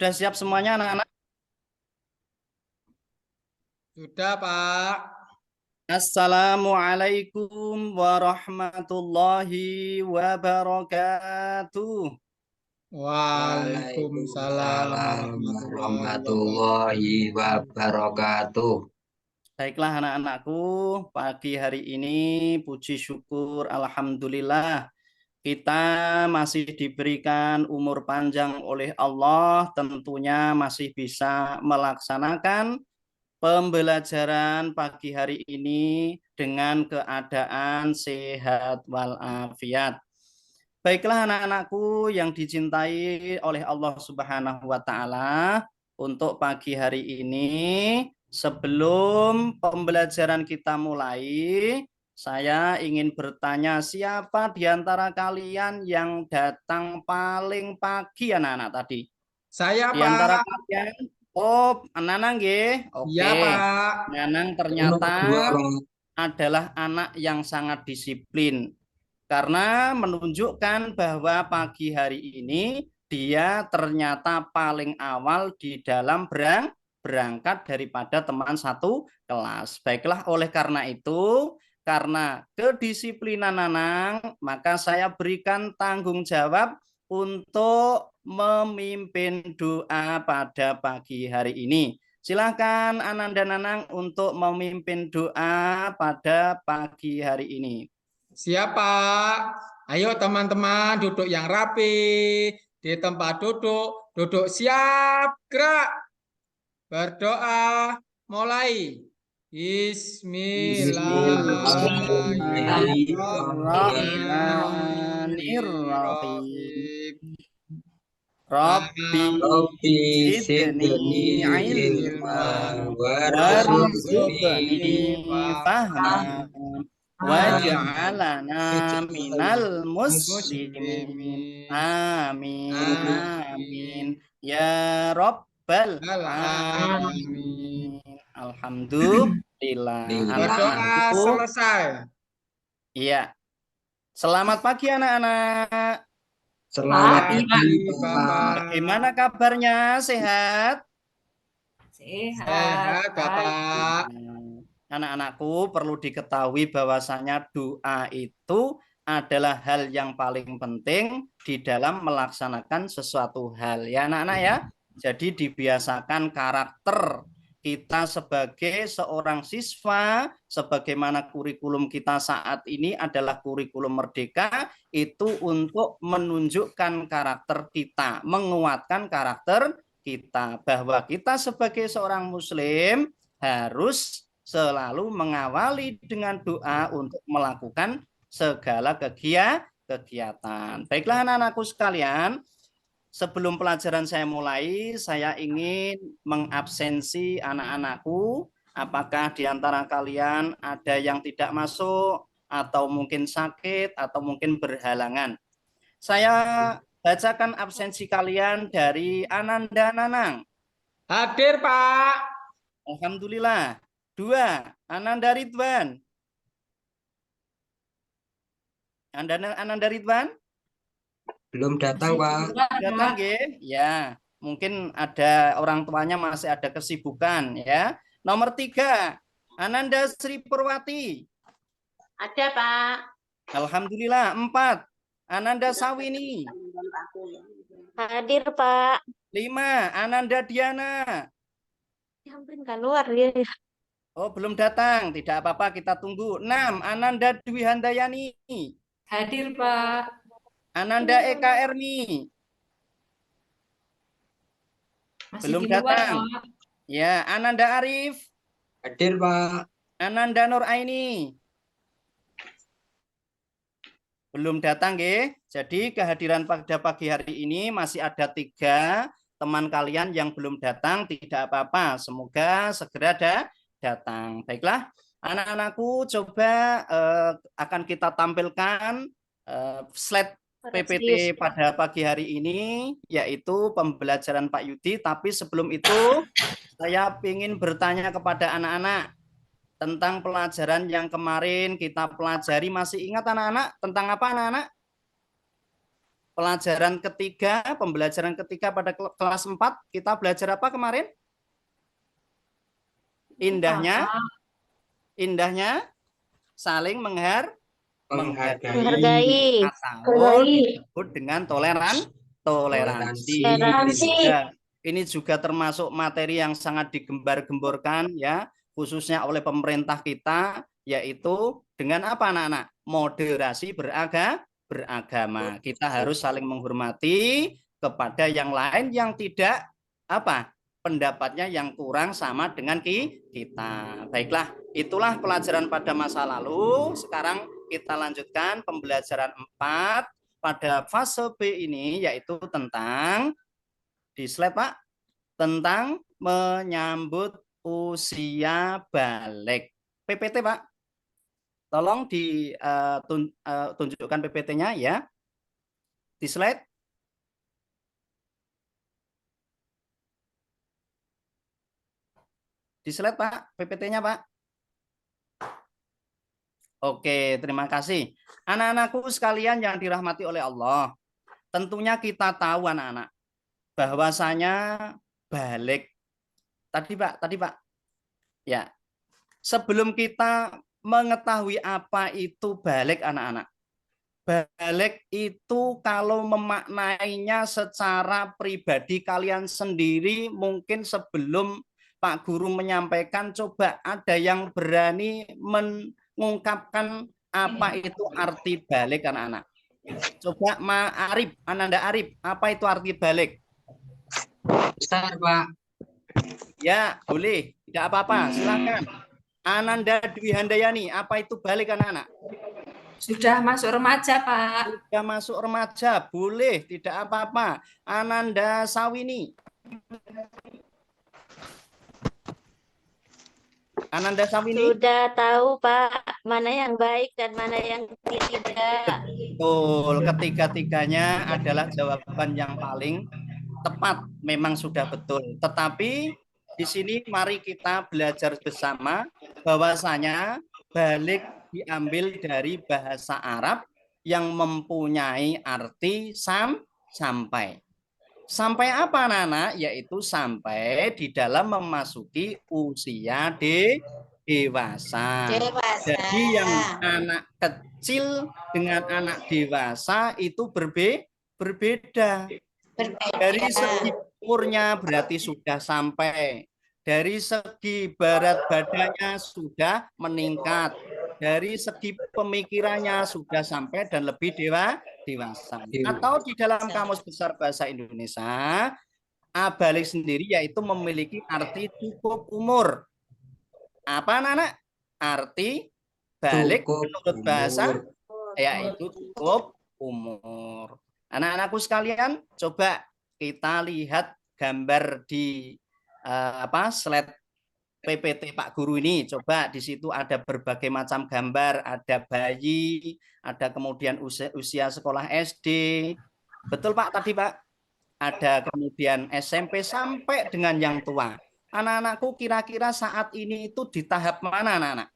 Sudah siap semuanya anak-anak? Sudah, Pak. Assalamualaikum warahmatullahi wabarakatuh. Waalaikumsalam Waalaikumsalam warahmatullahi warahmatullahi wabarakatuh. wabarakatuh. Baiklah anak-anakku, pagi hari ini puji syukur alhamdulillah kita masih diberikan umur panjang oleh Allah, tentunya masih bisa melaksanakan pembelajaran pagi hari ini dengan keadaan sehat walafiat. Baiklah anak-anakku yang dicintai oleh Allah Subhanahu wa taala, untuk pagi hari ini sebelum pembelajaran kita mulai, saya ingin bertanya, siapa di antara kalian yang datang paling pagi anak-anak tadi? Saya, Di antara Pak. kalian, oh, Nanang nggih. Iya, Oke. Pak. Nanang Nomor ternyata kedua, Pak. adalah anak yang sangat disiplin karena menunjukkan bahwa pagi hari ini dia ternyata paling awal di dalam berangkat daripada teman satu kelas. Baiklah, oleh karena itu, karena kedisiplinan Nanang, maka saya berikan tanggung jawab untuk memimpin doa pada pagi hari ini. Silakan Ananda Nanang untuk memimpin doa pada pagi hari ini. Siapa? Ayo teman-teman duduk yang rapi di tempat duduk. Duduk siap, gerak. Berdoa mulai. Bismillahirrahmanirrahim. Bismillahirrahmanirrahim. Rabbi Rabbi zidni zidni ilma ilma warzuqni warzuqni fahma waj'alana minal muslimin. Muslimin. Amin. Amin. Amin. Ya Rabbal Alamin. alamin. Alhamdulillah. Berdoa Anak-anakku, selesai. iya. Selamat pagi anak-anak. Selamat Pagi, pagi, Bapak. Bagaimana kabarnya? Sehat? Sehat, Bapak. Anak-anakku, perlu diketahui bahwasanya doa itu adalah hal yang paling penting di dalam melaksanakan sesuatu hal, ya anak-anak ya. Jadi dibiasakan karakter kita sebagai seorang siswa, sebagaimana kurikulum kita saat ini adalah kurikulum merdeka, itu untuk menunjukkan karakter kita, menguatkan karakter kita, bahwa kita sebagai seorang muslim harus selalu mengawali dengan doa untuk melakukan segala kegiatan. Baiklah anak-anakku sekalian, sebelum pelajaran saya mulai, saya ingin mengabsensi anak-anakku. Apakah di antara kalian ada yang tidak masuk, atau mungkin sakit, atau mungkin berhalangan? Saya bacakan absensi kalian dari Ananda Nanang. Hadir, Pak. Alhamdulillah. 2, Ananda Ridwan. Ananda Ridwan? Belum datang, Pak. Datang nggih? Ya, mungkin ada orang tuanya masih ada kesibukan ya. Nomor 3, Ananda Sri Purwati. Ada, Pak. Alhamdulillah. 4, Ananda Sawini. Hadir, Pak. 5, Ananda Diana. Ya ampun, keluar dia. Oh, belum datang. Tidak apa-apa, kita tunggu. 6, Ananda Dwi Handayani. Hadir, Pak. Ananda Eka Erni. Masih Belum di luar, datang. Pak. Ya, Ananda Arif. Hadir, Pak. Ananda Nur Aini. Belum datang, nggih. Jadi kehadiran pada pagi hari ini masih ada 3 teman kalian yang belum datang, tidak apa-apa. Semoga segera datang. Baiklah, anak-anakku, coba akan kita tampilkan slide PPT pada pagi hari ini, yaitu pembelajaran Pak Yudi. Tapi sebelum itu, saya ingin bertanya kepada anak-anak tentang pelajaran yang kemarin kita pelajari. Masih ingat anak-anak tentang apa anak-anak? Pelajaran ketiga, pembelajaran ketiga pada kelas 4, kita belajar apa kemarin? Indahnya, indahnya saling menghargai Menghargai. atau disebut dengan toleransi. Toleransi. Ini juga termasuk materi yang sangat digembar-gemborkan ya, khususnya oleh pemerintah kita, yaitu dengan apa anak-anak? Moderasi beragama. Kita harus saling menghormati kepada yang lain yang tidak apa? Pendapatnya yang kurang sama dengan kita. Baiklah, itulah pelajaran pada masa lalu. Sekarang kita lanjutkan pembelajaran 4 pada fase B ini, yaitu tentang di slide Pak, tentang menyambut usia balik. PPT Pak, tolong ditunjukkan PPT-nya ya di slide. Di slide Pak, PPT-nya Pak. Oke, terima kasih. Anak-anakku sekalian yang dirahmati oleh Allah, tentunya kita tahu anak-anak, bahwasanya balik. Tadi Pak. Ya, sebelum kita mengetahui apa itu balik anak-anak. Balik itu kalau memaknainya secara pribadi kalian sendiri, mungkin sebelum Pak Guru menyampaikan, coba ada yang berani mengungkapkan apa itu arti balik anak-anak. Coba Ananda Arif, apa itu arti balik? Besar, Pak. Ya, boleh. Tidak apa-apa, silakan. Ananda Dwi Handayani, apa itu balik anak-anak? Sudah masuk remaja, Pak. Sudah masuk remaja, boleh, tidak apa-apa. Ananda Sawini. Ananda Sawini. Sudah tahu Pak, mana yang baik dan mana yang tidak. Betul, ketiga-tiganya adalah jawaban yang paling tepat, memang sudah betul. Tetapi di sini mari kita belajar bersama bahwasanya balik diambil dari bahasa Arab yang mempunyai arti sampai. Sampai apa anak-anak? Yaitu sampai di dalam memasuki usia dewasa. Jadi yang anak kecil dengan anak dewasa itu berbeda. Dari segi umurnya berarti sudah sampai. Dari segi berat badannya sudah meningkat. Dari segi pemikirannya sudah sampai dan lebih dewasa. Atau di dalam Kamus Besar Bahasa Indonesia, balik sendiri yaitu memiliki arti cukup umur. Apa anak-anak? Arti balik menurut bahasa yaitu cukup umur. Anak-anakku sekalian, coba kita lihat gambar di slide PPT Pak Guru ini. Coba di situ ada berbagai macam gambar, ada bayi, ada kemudian usia sekolah SD. Betul Pak tadi Pak? Ada kemudian SMP sampai dengan yang tua. Anak-anakku kira-kira saat ini itu di tahap mana anak-anak?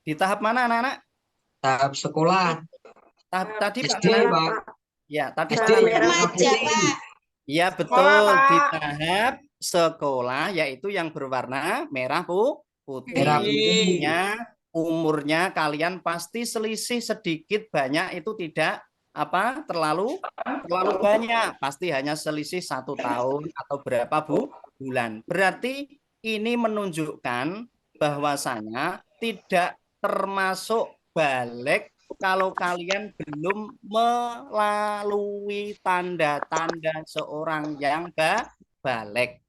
Di tahap mana anak-anak? Tahap sekolah. Tadi SD, Pak. Ya, tadi SD remaja, Pak. Ya, betul. Di tahap sekolah, yaitu yang berwarna merah putih. Merah putih. Umurnya kalian pasti selisih sedikit banyak itu tidak terlalu banyak. Pasti hanya selisih 1 tahun atau berapa bulan. Berarti ini menunjukkan bahwasanya tidak termasuk balik kalau kalian belum melalui tanda-tanda seorang yang balik.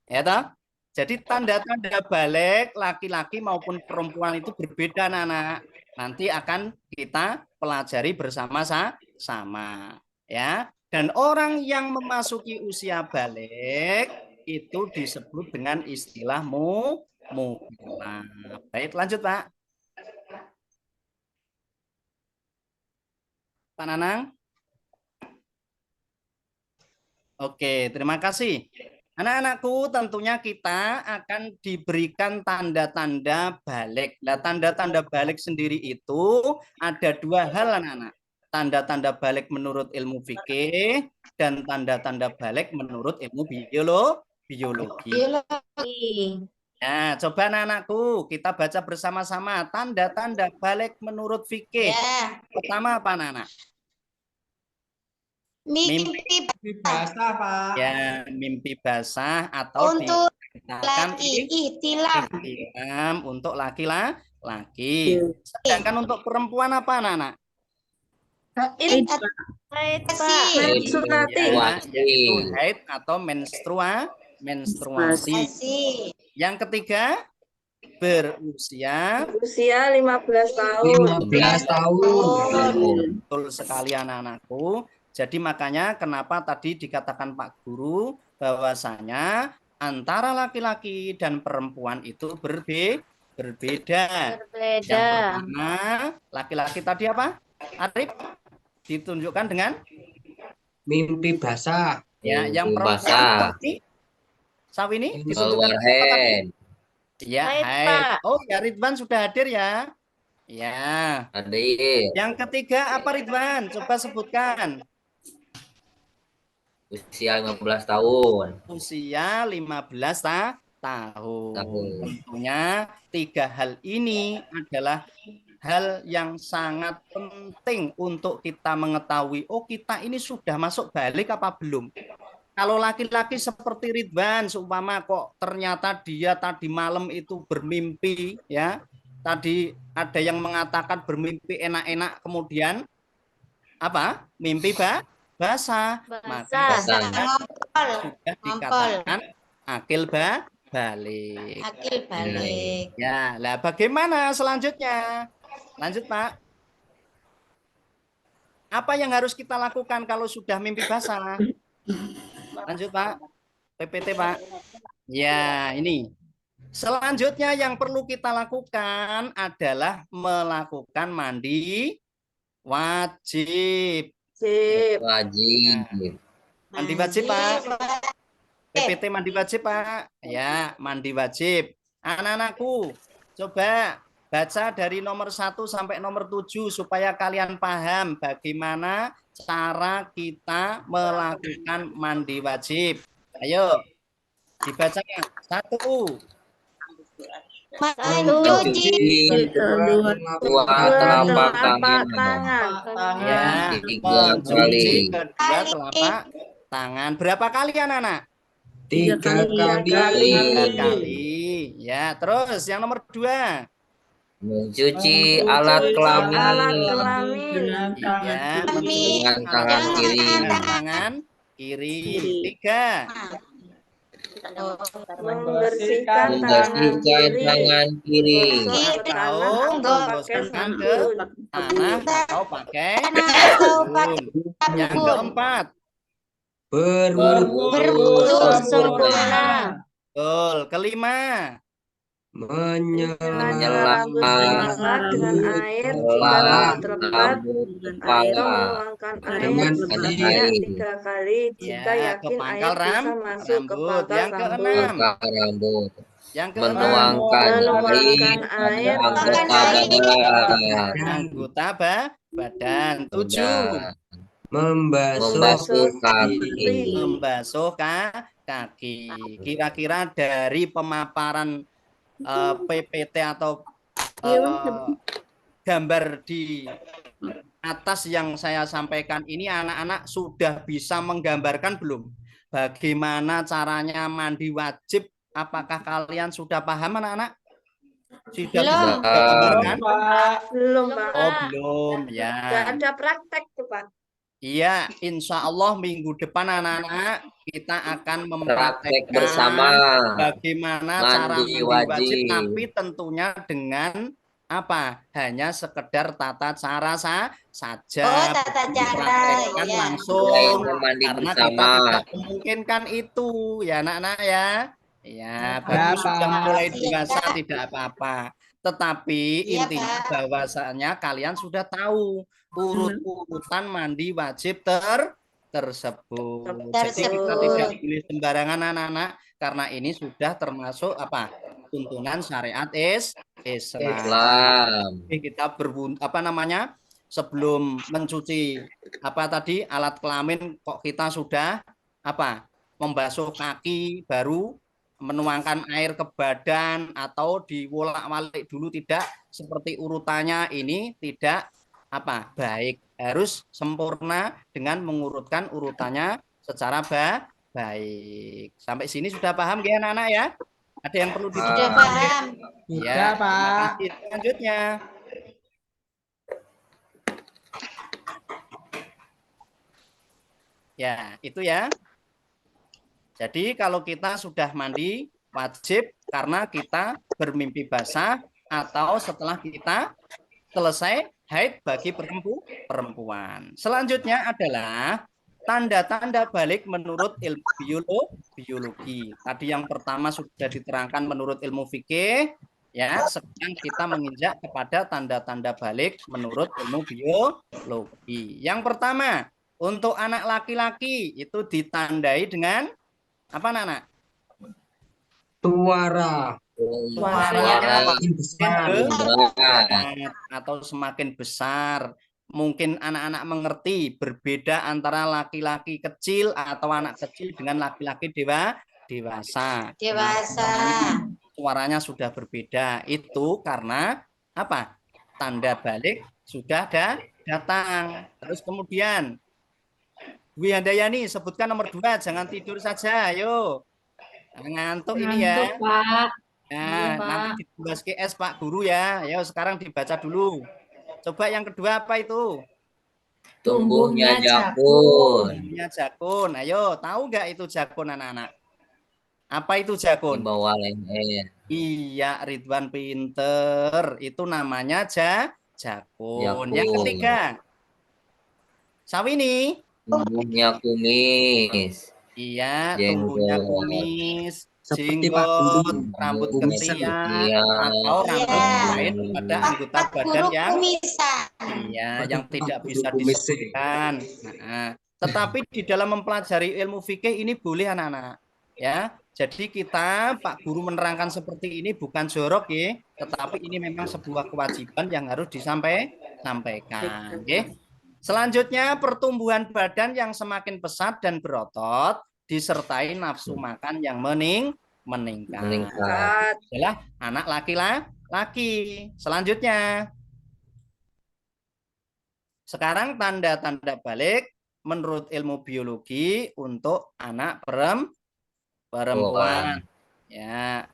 Ya toh? Jadi tanda-tanda balik laki-laki maupun perempuan itu berbeda anak-anak. Nanti akan kita pelajari bersama-sama ya. Dan orang yang memasuki usia balik itu disebut dengan istilah mukallaf. Baik, lanjut Pak. Pak Nanang. Oke, terima kasih. Anak-anakku, tentunya kita akan diberikan tanda-tanda balik. Nah, tanda-tanda balik sendiri itu ada 2 hal, anak-anak. tanda-tanda balik menurut ilmu fikih dan tanda-tanda balik menurut ilmu biologi. Nah, coba anak-anakku kita baca bersama-sama tanda-tanda balik menurut fikih. Ya. Pertama apa anak-anak? Mimpi Basah, Pak. Ya, mimpi basah atau untuk dikatakan laki ihtilam. ihtilam untuk laki-laki. Sedangkan untuk perempuan apa anak-anak? Haid, Ya, yaitu haid atau menstruasi. Yang ketiga, berusia 15 tahun. betul sekali anak-anakku. Jadi makanya kenapa tadi dikatakan Pak Guru bahwasanya antara laki-laki dan perempuan itu berbeda. Yang pertama, laki-laki tadi apa? Arif ditunjukkan dengan Mimpi basah. ya, yang perempuan Sawini ditunjukkan Overhead. ya, Haid, haid. Pak. Oh, ya Ridwan sudah hadir ya. Ya. Hadir. Yang ketiga apa Ridwan? Coba sebutkan. Usia 15 tahun. Usia 15 tahun. Tentunya tiga hal ini adalah hal yang sangat penting untuk kita mengetahui, oh kita ini sudah masuk balik apa belum. Kalau laki-laki seperti Ridwan, seumpama kok ternyata dia tadi malam itu bermimpi, ya. Tadi ada yang mengatakan bermimpi enak-enak, kemudian apa? Mimpi basah. Maka sudah dikatakan akil balik. Akil balik. Ya, lah bagaimana selanjutnya? Lanjut, Pak. Apa yang harus kita lakukan kalau sudah mimpi basah? Lanjut, Pak. PPT, Pak. Ya, ini. Selanjutnya yang perlu kita lakukan adalah melakukan mandi wajib. Wajib. Mandi wajib, Pak. PPT mandi wajib, Pak. Ya, mandi wajib. Anak-anakku, coba baca dari nomor 1 sampai nomor 7 supaya kalian paham bagaimana cara kita melakukan mandi wajib. Ayo, dibacakan. 1. Mencuci Dua telapak tangan. Ya, 3 mencuci kali. kedua telapak tangan. Berapa kali anak-anak? 3 kali. 3 kali. Ya, terus yang nomor 2. Mencuci alat kelamin. Ya, mencuci Dengan tangan kiri. dengan tangan kiri. 3. Membersihkan tangan kiri. Atau menggosokkan ke tanah atau pakai sabun. Yang keempat. Berwudu sempurna. Betul. Kelima. menyelam Menyelam air rambut kepala dengan air. 3 kali jika Ya, yakin kepangkal air bisa masuk ke rambut. pangkal Yang rambut. keenam. Maka rambut. Yang keenam. Menuangkan Menuangkan air anggota badan. Anggota badan. 7. Membasuh kaki. Membasuh kaki. Kira-kira dari pemaparan PPT atau gambar di atas yang saya sampaikan ini, anak-anak sudah bisa menggambarkan belum? Bagaimana caranya mandi wajib? Apakah kalian sudah paham anak-anak? Sudah bisa Belum. menggambarkan? Belum, Pak. Oh, belum Nggak ya. ada praktek tuh, Pak. Iya, insya Allah minggu depan anak-anak kita akan Praktek mempraktekkan bersama. bagaimana cara Mandi mandi wajib, wajib. tapi tentunya dengan apa? Hanya sekedar tata cara saja. Oh, tata bukan cara, dipraktekkan ya. langsung Mulai mandi karena bersama. kita tidak memungkinkan itu, ya anak-anak ya. Ya, bagus Pak. sudah mulai dewasa tidak apa-apa. Tetapi Iya, intinya Pak. bahwasanya kalian sudah tahu urut-urutan mandi wajib tersebut. Jadi kita tidak boleh sembarangan anak-anak karena ini sudah termasuk apa? Tuntunan syariat Islam. Islam. Kita sebelum mencuci apa tadi alat kelamin kok kita sudah apa membasuh kaki baru menuangkan air ke badan atau diwolak-walik dulu, tidak, seperti urutannya ini tidak apa baik, harus sempurna dengan mengurutkan urutannya secara baik. Sampai sini sudah paham ya anak-anak ya? Ada yang perlu Sudah dicoba? paham. Sudah, Ya, terima Pak. kasih. Selanjutnya. Ya, itu ya. Jadi kalau kita sudah mandi wajib karena kita bermimpi basah atau setelah kita selesai haid bagi perempuan. Selanjutnya adalah tanda-tanda balik menurut ilmu biologi. Tadi yang pertama sudah diterangkan menurut ilmu fikih, ya. Sekarang kita menginjak kepada tanda-tanda balik menurut ilmu biologi. Yang pertama, untuk anak laki-laki itu ditandai dengan apa, anak? Suara. Suaranya Makin besar. atau semakin besar. Mungkin anak-anak mengerti berbeda antara laki-laki kecil atau anak kecil dengan laki-laki dewasa. Dewasa. Suaranya sudah berbeda. Itu karena apa? Tanda balik sudah datang. Terus kemudian Dwi Handayani, sebutkan nomor 2, jangan tidur saja, ayo. Ngantuk ini ya. Ngantuk, Pak. Nah, Iya, Pak. nanti ditulis ke S Pak Guru ya. Ayo sekarang dibaca dulu. Coba yang kedua apa itu? Tumbuhnya jakun. Tumbuhnya jakun. Ayo, tahu nggak itu jakun anak-anak? Apa itu Di jakun? bawah leher. Iya, Ridwan pinter. Itu namanya jakun. Yang Jakun. ketiga, Sawini. Tumbuhnya kumis. Iya, Jenggot. tumbuhnya kumis, Seperti Pak Guru. jenggot, rambut Kumis. ketiak, Iya. atau rambut Iya. lain pada anggota Pak badan Guru yang kumisan. iya, Aduh, yang Pak tidak Guru bisa kumis. disebutkan. Nah, tetapi di dalam mempelajari ilmu fikih ini boleh anak-anak. Ya, jadi kita Pak Guru menerangkan seperti ini bukan jorok ya, tetapi ini memang sebuah kewajiban yang harus disampaikan. Ya. Selanjutnya pertumbuhan badan yang semakin pesat dan berotot disertai nafsu makan yang meningkat. Meningkat. Adalah anak laki-laki. Selanjutnya. Sekarang tanda-tanda balik menurut ilmu biologi untuk anak perempuan. Ya.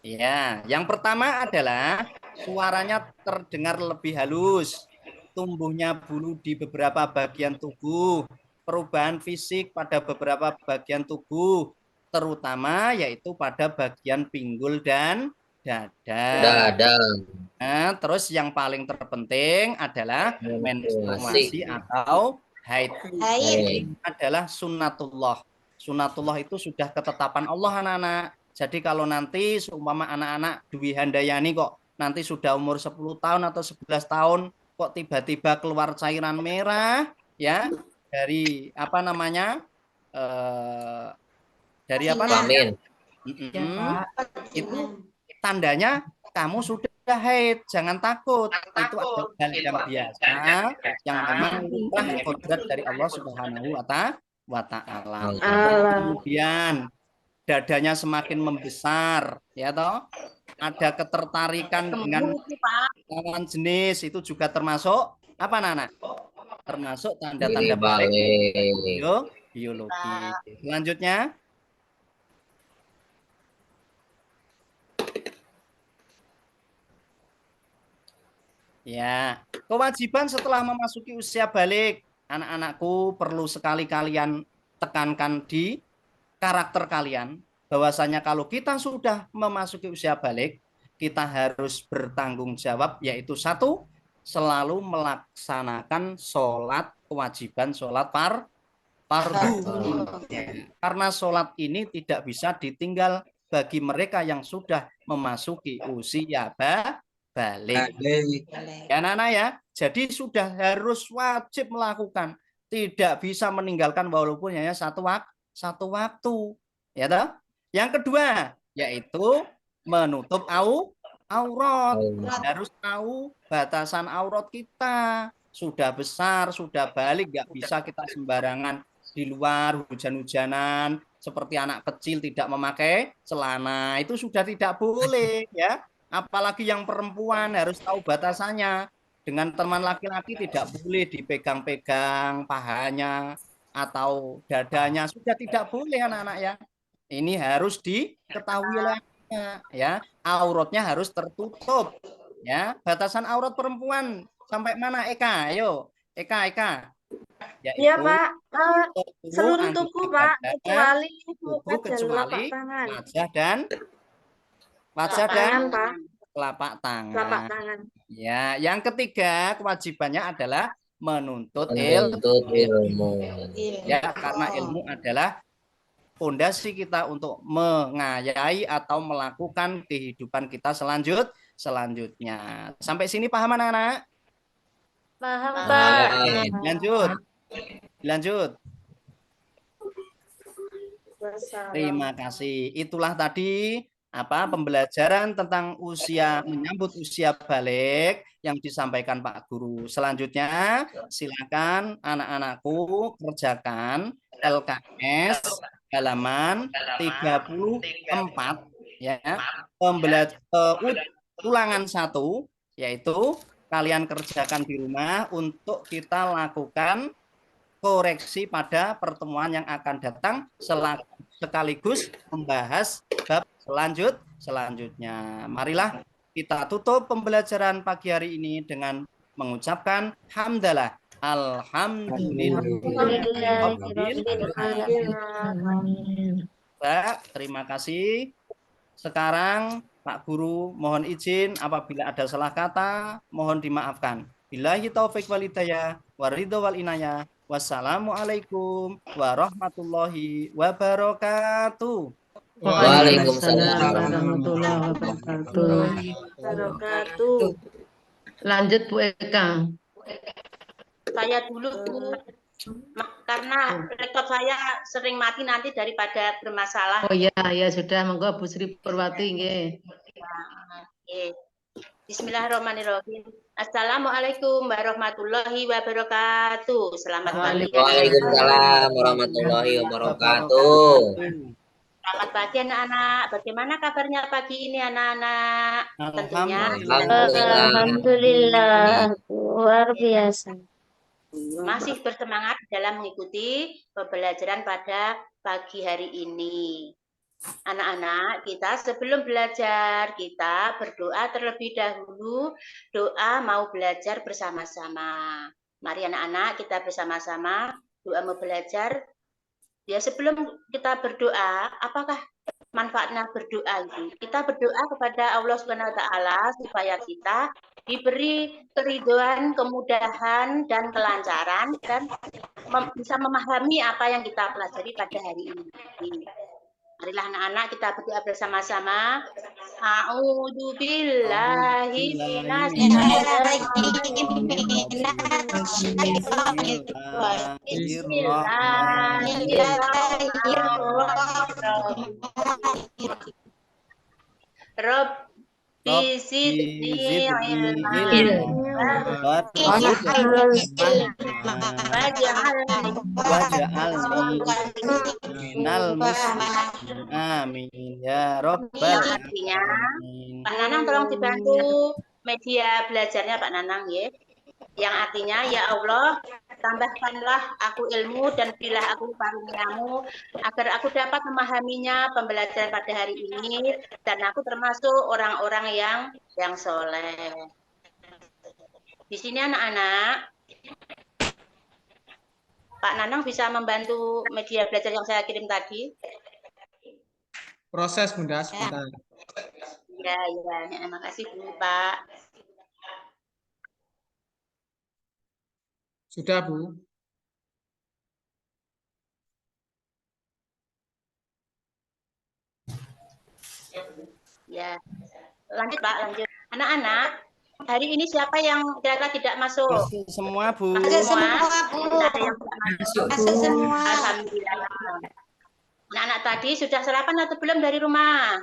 Ya, yang pertama adalah suaranya terdengar lebih halus, tumbuhnya bulu di beberapa bagian tubuh, perubahan fisik pada beberapa bagian tubuh, terutama yaitu pada bagian pinggul dan dada. Nah, terus yang paling terpenting adalah menstruasi atau haid. Haid. Adalah sunnatullah. Sunnatullah itu sudah ketetapan Allah, anak-anak. Jadi kalau nanti seumpama anak-anak Dwi Handayani kok nanti sudah umur 10 tahun atau 11 tahun kok tiba-tiba keluar cairan merah ya dari apa namanya? Dari apa namanya? Itu tandanya kamu sudah haid, jangan takut. Itu adalah hal yang biasa yang memang mutlak kodrat dari Allah Subhanahu wa Ta'ala. Kemudian dadanya semakin membesar, ya toh. Ada ketertarikan dengan lawan jenis, itu juga termasuk apa, Nana? Termasuk tanda-tanda balik biologi. Selanjutnya. Ya, kewajiban setelah memasuki usia balik, anak-anakku perlu sekali kalian tekankan di karakter kalian bahwasanya kalau kita sudah memasuki usia balik, kita harus bertanggung jawab, yaitu satu, selalu melaksanakan sholat kewajiban sholat fardu. Karena sholat ini tidak bisa ditinggal bagi mereka yang sudah memasuki usia balik. Ya, Nana ya. Jadi sudah harus wajib melakukan, tidak bisa meninggalkan walaupun hanya satu waktu. Ya toh? Yang kedua yaitu menutup aurat. Aurat. Harus tahu batasan aurat kita. Sudah besar, sudah balik, nggak bisa kita sembarangan di luar hujan-hujanan seperti anak kecil tidak memakai celana. Itu sudah tidak boleh ya. Apalagi yang perempuan harus tahu batasannya. Dengan teman laki-laki tidak boleh dipegang-pegang pahanya atau dadanya. Sudah tidak boleh anak-anak ya. Ini harus diketahui oleh anak ya. Auratnya harus tertutup ya. Batasan aurat perempuan sampai mana Eka? Ayo, Eka. Yaitu Iya, Pak. Seluruh anggota tubuh, Pak, badan, kecuali tubuh muka dan kecuali telapak tangan. wajah dan Tangan, Pak. telapak Telapak tangan. tangan. Ya, yang ketiga kewajibannya adalah menuntut Menuntut ilmu. ya, karena ilmu adalah fondasi kita untuk mengayai atau melakukan kehidupan kita selanjutnya. Sampai sini paham anak-anak? Paham, Pak. Paham. Lanjut. Wassalam. Terima kasih. Itulah tadi pembelajaran tentang menyambut usia balik yang disampaikan Pak Guru. Selanjutnya silakan anak-anakku kerjakan LKS halaman 34 ya. Ulangan 1 yaitu kalian kerjakan di rumah untuk kita lakukan koreksi pada pertemuan yang akan datang sekaligus membahas bab selanjutnya. Marilah kita tutup pembelajaran pagi hari ini dengan mengucapkan hamdalah. Alhamdulillah. Terima kasih. Sekarang Pak Guru mohon izin apabila ada salah kata mohon dimaafkan. Billahi taufik wal hidayah waridho wal inayah. Wassalamualaikum warahmatullahi wabarakatuh. Waalaikumsalam warahmatullahi Wabarakatuh. Lanjut Bu Eka. Saya dulu Bu, karena laptop saya sering mati nanti daripada bermasalah. Oh ya sudah, monggo Bu Sri Purwati nggih. Bismillahirrahmanirrahim. Assalamualaikum warahmatullahi wabarakatuh. Selamat pagi. Waalaikumsalam warahmatullahi wabarakatuh. Selamat pagi anak-anak. Bagaimana kabarnya pagi ini anak-anak? Tentunya Alhamdulillah, luar biasa. masih bersemangat dalam mengikuti pembelajaran pada pagi hari ini. Anak-anak, kita sebelum belajar, kita berdoa terlebih dahulu, doa mau belajar bersama-sama. Mari anak-anak, kita bersama-sama doa mau belajar. Ya, sebelum kita berdoa, apakah manfaatnya berdoa itu? Kita berdoa kepada Allah Subhanahu wa taala supaya kita diberi keridhaan, kemudahan dan kelancaran dan bisa memahami apa yang kita pelajari pada hari ini. Marilah anak-anak kita berdoa bersama-sama. A'udzu billahi Rabbi zidni ilma amin ya rabbal alamin. Pak Nanang tolong dibantu media belajarnya Pak Nanang ya. Yang artinya ya Allah tambahkanlah aku ilmu dan berilah aku karuniamu agar aku dapat memahaminya pembelajaran pada hari ini dan aku termasuk orang-orang yang soleh. Di sini anak-anak, Pak Nanang bisa membantu media belajar yang saya kirim tadi? Proses Bunda sebentar. Ya, terima kasih Bu Pak. Sudah Bu. Ya, lanjut Pak, lanjut. Anak-anak, hari ini siapa yang kira-kira tidak masuk? Masuk semua Bu. Masuk semua, Bu. Ada yang tidak masuk. Masuk semua. Alhamdulillah. Anak-anak tadi sudah sarapan atau belum dari rumah?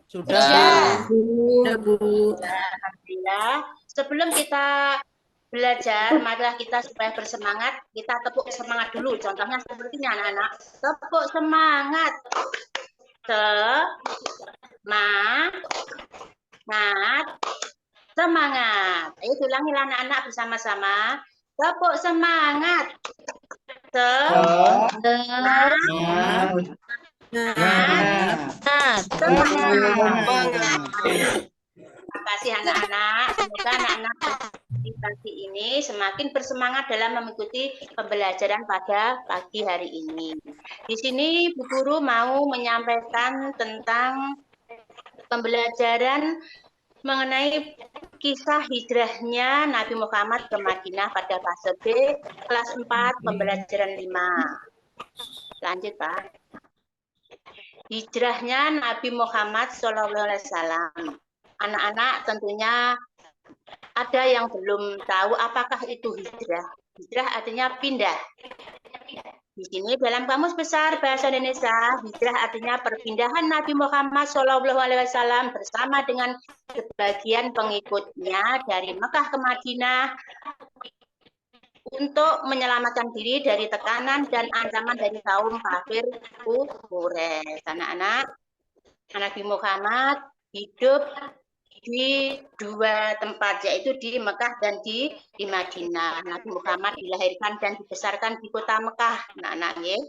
Sudah. Sudah, Bu. Alhamdulillah. Sebelum kita belajar, marilah kita supaya bersemangat, kita tepuk semangat dulu. Contohnya seperti ini anak-anak. Tepuk semangat. Semangat. Ayo ulangi anak-anak bersama-sama. Tepuk semangat. Terima kasih anak-anak. Semoga anak-anak pagi ini semakin bersemangat dalam mengikuti pembelajaran pada pagi hari ini. Di sini Bu Guru mau menyampaikan tentang pembelajaran mengenai kisah hijrahnya Nabi Muhammad ke Madinah pada fase B, kelas 4, pembelajaran 5. Lanjut, Pak. Hijrahnya Nabi Muhammad SAW. Anak-anak tentunya ada yang belum tahu apakah itu hijrah. Hijrah artinya pindah. Di sini dalam Kamus Besar Bahasa Indonesia, hijrah artinya perpindahan Nabi Muhammad SAW bersama dengan sebagian pengikutnya dari Mekah ke Madinah untuk menyelamatkan diri dari tekanan dan ancaman dari kaum kafir Quraisy. Anak-anak, Nabi Muhammad hidup di dua tempat, yaitu di Mekah dan di Madinah. Nabi Muhammad dilahirkan dan dibesarkan di kota Mekah, anak-anak ya.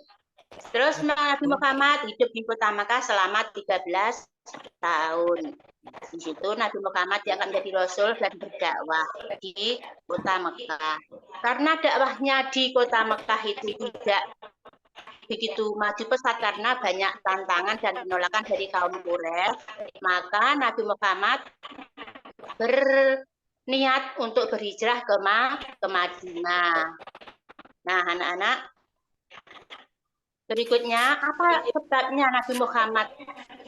Terus Nabi Muhammad hidup di kota Mekah selama 13 tahun. Di situ Nabi Muhammad diangkat menjadi Rasul dan berdakwah di kota Mekah. Karena dakwahnya di kota Mekah itu tidak begitu maju pesat karena banyak tantangan dan penolakan dari kaum Quraisy, maka Nabi Muhammad berniat untuk berhijrah ke Madinah. Nah, anak-anak, berikutnya apa sebabnya Nabi Muhammad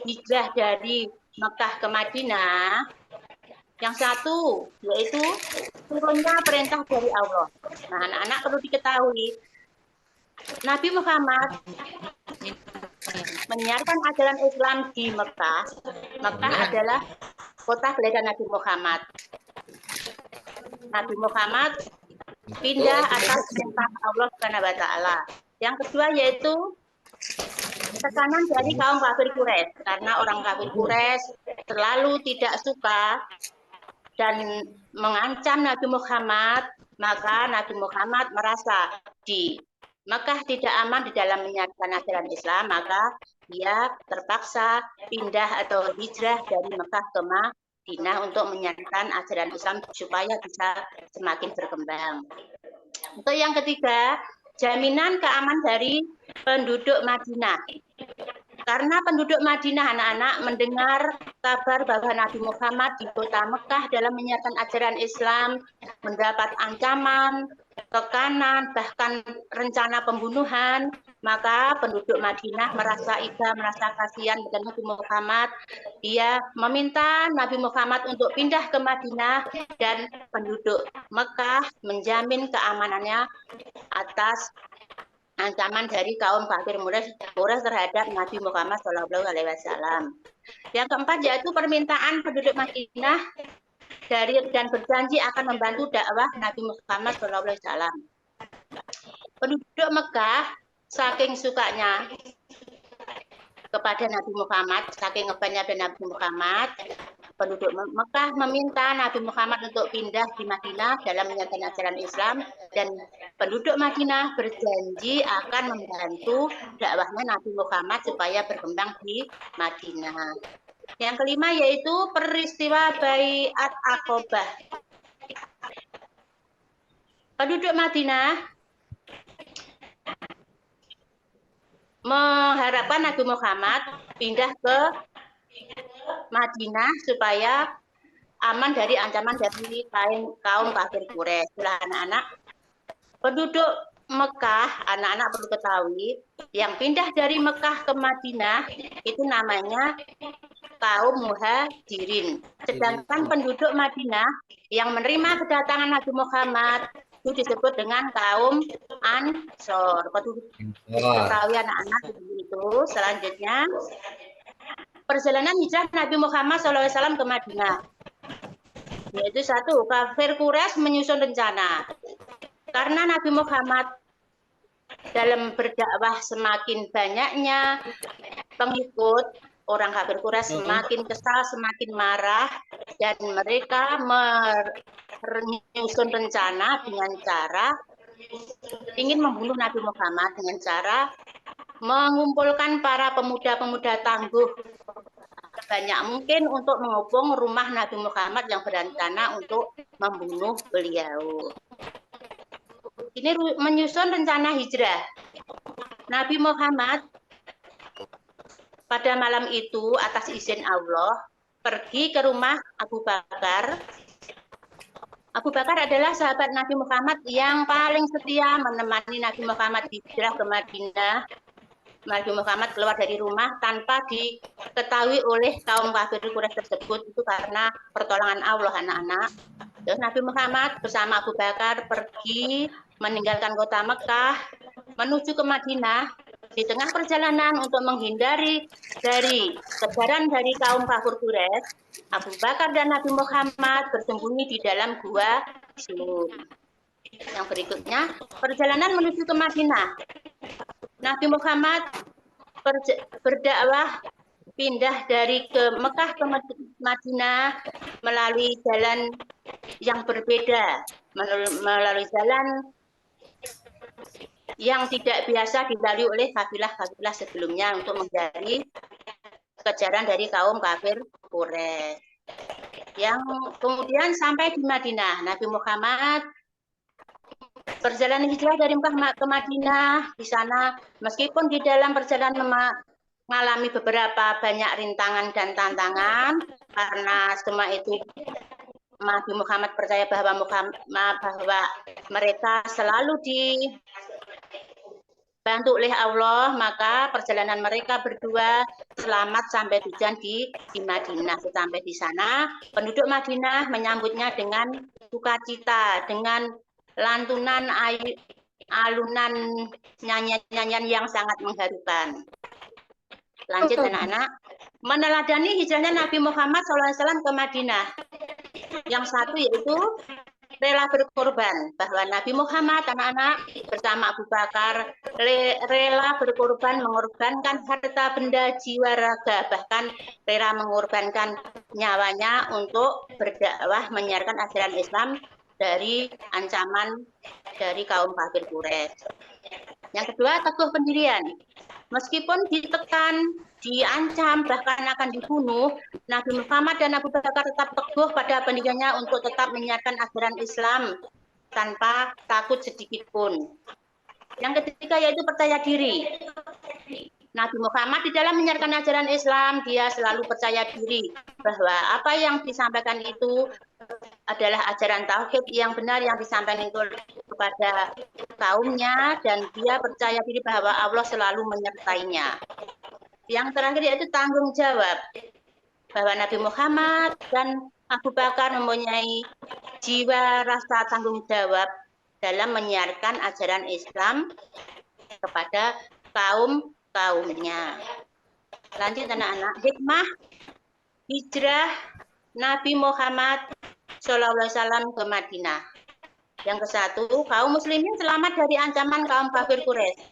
hijrah dari Mekah ke Madinah? Yang satu yaitu turunnya perintah dari Allah. Nah, anak-anak perlu diketahui, Nabi Muhammad menyiarkan ajaran Islam di Mekah. Mekah adalah kota kelahiran Nabi Muhammad. Nabi Muhammad pindah atas perintah Allah Subhanahu wa Ta'ala. Yang kedua yaitu tekanan dari kaum kafir Quraisy, karena orang kafir Quraisy selalu tidak suka dan mengancam Nabi Muhammad, maka Nabi Muhammad merasa di Mekah tidak aman di dalam menyiarkan ajaran Islam, maka dia terpaksa pindah atau hijrah dari Mekah ke Madinah untuk menyiarkan ajaran Islam supaya bisa semakin berkembang. Untuk yang ketiga, jaminan keamanan dari penduduk Madinah. Karena penduduk Madinah, anak-anak, mendengar kabar bahwa Nabi Muhammad di kota Mekah dalam menyiarkan ajaran Islam mendapat ancaman, tekanan, bahkan rencana pembunuhan, maka penduduk Madinah merasa iba, merasa kasihan dengan Nabi Muhammad. Dia meminta Nabi Muhammad untuk pindah ke Madinah dan penduduk Mekah menjamin keamanannya atas ancaman dari kaum kafir Quraisy terhadap Nabi Muhammad SAW. Yang keempat yaitu permintaan penduduk Madinah dan berjanji akan membantu dakwah Nabi Muhammad SAW. Penduduk Mekah saking sukanya kepada Nabi Muhammad, saking ngebannya Nabi Muhammad, penduduk Mekah meminta Nabi Muhammad untuk pindah di Madinah dalam menyiarkan ajaran Islam, dan penduduk Madinah berjanji akan membantu dakwahnya Nabi Muhammad supaya berkembang di Madinah. Yang kelima yaitu peristiwa Baiat Aqobah. Penduduk Madinah mengharapkan Nabi Muhammad pindah ke Madinah supaya aman dari ancaman dari kaum kafir Quraisy. Anak-anak, penduduk Mekah, anak-anak perlu ketahui, yang pindah dari Mekah ke Madinah itu namanya kaum Muhajirin. Sedangkan penduduk Madinah yang menerima kedatangan Nabi Muhammad itu disebut dengan kaum Ansor. Perlu ketahui anak-anak itu. Selanjutnya perjalanan hijrah Nabi Muhammad SAW ke Madinah. Yaitu satu, kafir Quraisy menyusun rencana. Karena Nabi Muhammad dalam berdakwah semakin banyaknya pengikut, orang kafir Quraisy semakin kesal, semakin marah, dan mereka menyusun rencana dengan cara ingin membunuh Nabi Muhammad dengan cara mengumpulkan para pemuda-pemuda tangguh banyak mungkin untuk mengepung rumah Nabi Muhammad yang berencana untuk membunuh beliau. Ini menyusun rencana hijrah. Nabi Muhammad pada malam itu atas izin Allah pergi ke rumah Abu Bakar. Abu Bakar adalah sahabat Nabi Muhammad yang paling setia menemani Nabi Muhammad hijrah ke Madinah. Nabi Muhammad keluar dari rumah tanpa diketahui oleh kaum kafir Quraisy tersebut, itu karena pertolongan Allah, anak-anak. Terus Nabi Muhammad bersama Abu Bakar pergi meninggalkan kota Mekah menuju ke Madinah. Di tengah perjalanan untuk menghindari dari kejaran dari kaum kafir Quraisy, Abu Bakar dan Nabi Muhammad bersembunyi di dalam gua Sur. Yang berikutnya, perjalanan menuju ke Madinah. Nabi Muhammad berdakwah pindah dari ke Mekah ke Madinah melalui jalan yang berbeda, melalui jalan yang tidak biasa dilalui oleh kafilah-kafilah sebelumnya untuk menghindari kejaran dari kaum kafir Quraisy. Yang kemudian sampai di Madinah, Nabi Muhammad perjalanan hijrah dari Mekah ke Madinah. Di sana meskipun di dalam perjalanan mengalami beberapa banyak rintangan dan tantangan, karena semua itu Nabi Muhammad percaya bahwa mereka selalu dibantu oleh Allah, maka perjalanan mereka berdua selamat sampai tujuan di Madinah. Sampai di sana, penduduk Madinah menyambutnya dengan sukacita, dengan lantunan alunan nyanyian yang sangat mengharukan. Lanjut anak-anak, meneladani hijrahnya Nabi Muhammad SAW ke Madinah. Yang satu yaitu rela berkorban, bahwa Nabi Muhammad anak-anak bersama Abu Bakar rela berkorban, mengorbankan harta benda, jiwa, raga, bahkan rela mengorbankan nyawanya untuk berdakwah menyiarkan ajaran Islam dari ancaman dari kaum kafir Quraisy. Yang kedua, teguh pendirian. Meskipun ditekan, diancam, bahkan akan dibunuh, Nabi Muhammad dan Abu Bakar tetap teguh pada pendiriannya untuk tetap menyiarkan ajaran Islam tanpa takut sedikit pun. Yang ketiga yaitu percaya diri. Nabi Muhammad di dalam menyiarkan ajaran Islam, dia selalu percaya diri bahwa apa yang disampaikan itu adalah ajaran tauhid yang benar yang disampaikan itu kepada kaumnya, dan dia percaya diri bahwa Allah selalu menyertainya. Yang terakhir yaitu tanggung jawab, bahwa Nabi Muhammad dan Abu Bakar mempunyai jiwa rasa tanggung jawab dalam menyiarkan ajaran Islam kepada kaumnya. Lanjut anak-anak, hikmah hijrah Nabi Muhammad SAW ke Madinah. Yang ke satu, kaum muslimin selamat dari ancaman kaum kafir Quraisy.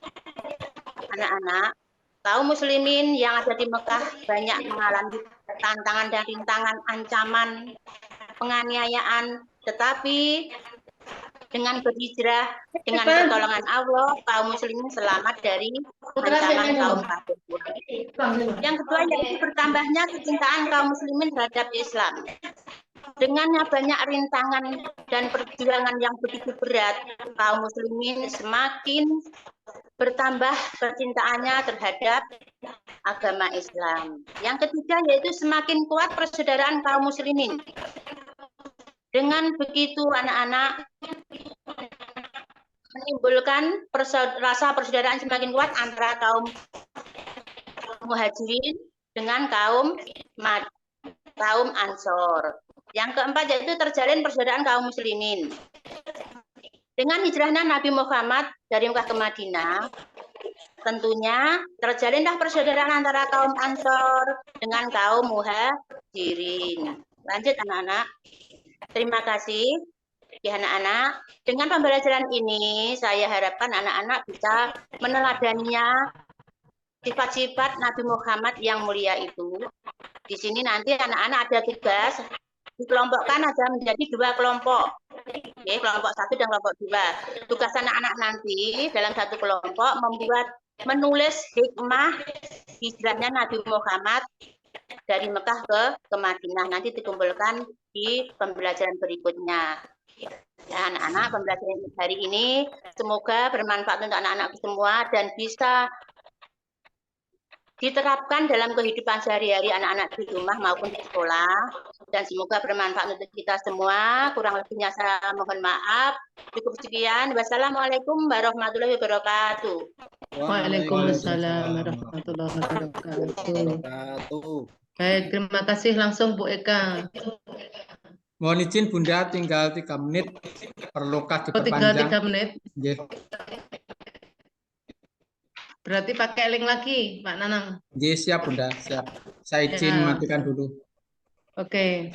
Anak-anak, kaum muslimin yang ada di Mekah banyak mengalami tantangan dan rintangan, ancaman, penganiayaan, tetapi dengan berhijrah, dengan pertolongan Allah, kaum muslimin selamat dari ancaman kaum kafir. Yang kedua yaitu bertambahnya kecintaan kaum muslimin terhadap Islam. Dengannya banyak rintangan dan perjuangan yang begitu berat, kaum muslimin semakin bertambah kecintaannya terhadap agama Islam. Yang ketiga yaitu semakin kuat persaudaraan kaum muslimin. Dengan begitu anak-anak menimbulkan rasa persaudaraan semakin kuat antara kaum muhajirin dengan kaum Ansor. Yang keempat yaitu terjalin persaudaraan kaum muslimin. Dengan hijrahnya Nabi Muhammad dari Mekah ke Madinah, Tentunya terjalinlah persaudaraan antara kaum Ansor dengan kaum Muhajirin. Lanjut anak-anak. Terima kasih ya anak-anak. Dengan pembelajaran ini saya harapkan anak-anak bisa meneladaninya sifat-sifat Nabi Muhammad yang mulia itu. Di sini nanti anak-anak ada tugas dikelompokkan aja menjadi 2 kelompok. Oke, kelompok 1 dan kelompok 2. Tugas anak-anak nanti dalam satu kelompok menulis hikmah hijrahnya Nabi Muhammad dari Mekah ke Madinah. Nanti dikumpulkan di pembelajaran berikutnya. Ya, anak-anak, pembelajaran hari ini semoga bermanfaat untuk anak-anak semua dan bisa diterapkan dalam kehidupan sehari-hari anak-anak di rumah maupun di sekolah, dan semoga bermanfaat untuk kita semua. Kurang lebihnya saya mohon maaf. Cukup sekian. Wassalamualaikum warahmatullahi wabarakatuh. Waalaikumsalam warahmatullahi wabarakatuh. Baik, terima kasih langsung Bu Eka. Mohon izin Bunda tinggal 3 menit. Perlukah Oh, tinggal diperpanjang? 3 menit. Nggih. Berarti pakai link lagi, Pak Nanang. Nggih, siap Bunda, siap. Saya izin Ya. matikan dulu. Oke.